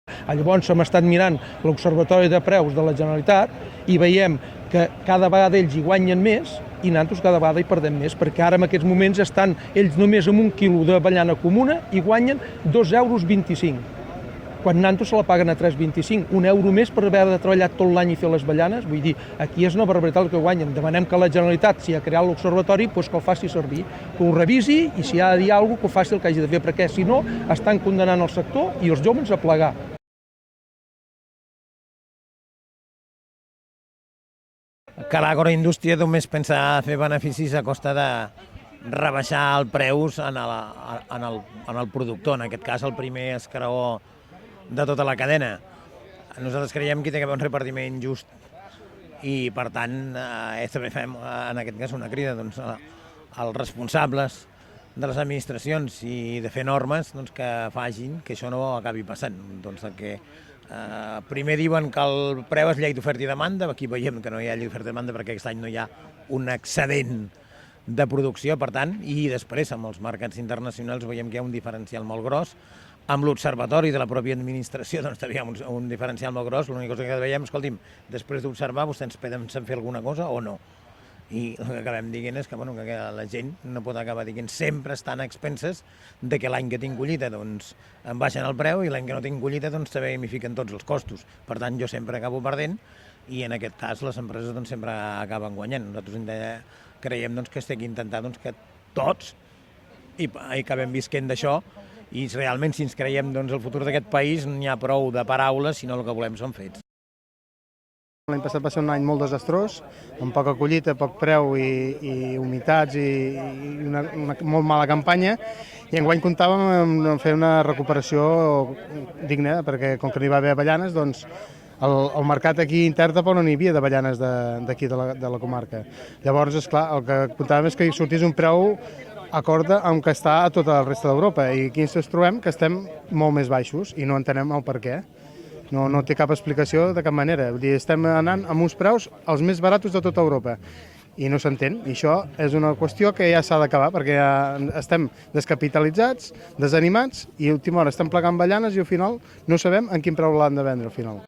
Llavors hem estat mirant l'Observatori de Preus de la Generalitat i veiem que cada vegada ells hi guanyen més i nosaltres cada vegada hi perdem més, perquè ara en aquests moments estan ells només amb un quilo d'avellana comuna i guanyen 2,25 €, quan nosaltres se la paguen a 3,25, €1 més per haver de treballar tot l'any i fer les avellanes. Vull dir, aquí és una barbaritat el que guanyen. Demanem que la Generalitat, si ha creat l'Observatori, doncs que el faci servir, que ho revisi i si ha de dir alguna cosa, que ho faci el que hagi de fer, perquè si no estan condenant el sector i els joves a plegar. Que l'agroindústria només pensa fer beneficis a costa de rebaixar els preus en el productor, en aquest cas el primer escalaó de tota la cadena. Nosaltres creiem que hi ha d'haver un repartiment just i, per tant, també fem en aquest cas una crida als responsables de les administracions i de fer normes que facin que això no acabi passant. Primer diuen que el preu és llei d'oferta i demanda, aquí veiem que no hi ha llei d'oferta i demanda perquè aquest any no hi ha un excedent de producció, per tant, i després amb els mercats internacionals veiem que hi ha un diferencial molt gros. Amb l'Observatori de la pròpia administració també hi ha un diferencial molt gros. L'única cosa que veiem, escolti'm, després d'observar, vostès pensen fer alguna cosa o no? I el que acabem dient és que la gent no pot acabar dient sempre estan a expenses de que l'any que tinc collita em baixen el preu i l'any que no tinc collita també m'hi fiquen tots els costos. Per tant, jo sempre acabo perdent i en aquest cas les empreses sempre acaben guanyant. Nosaltres creiem que estem intentant que tots i acabem visquent d'això i realment si ens creiem el futur d'aquest país no hi ha prou de paraules, sinó el que volem són fets. L'any passat va ser un any molt desastrós, amb poca collita, poc preu i humitats i una molt mala campanya, i enguany comptàvem amb fer una recuperació digna, perquè com que no hi va haver avellanes, doncs el mercat aquí intern tampoc no n'hi havia d'avellanes d'aquí de la comarca. Llavors, esclar, el que comptàvem és que hi sortís un preu acord amb que està a tota la resta d'Europa, i aquí ens trobem que estem molt més baixos i no entenem el per què. No té cap explicació de cap manera. Vull dir, estem anant amb uns preus els més baratos de tota Europa i no s'entén. I això és una qüestió que ja s'ha d'acabar perquè ja estem descapitalitzats, desanimats i a última hora estem plegant avellanes i al final no sabem en quin preu l'han de vendre al final.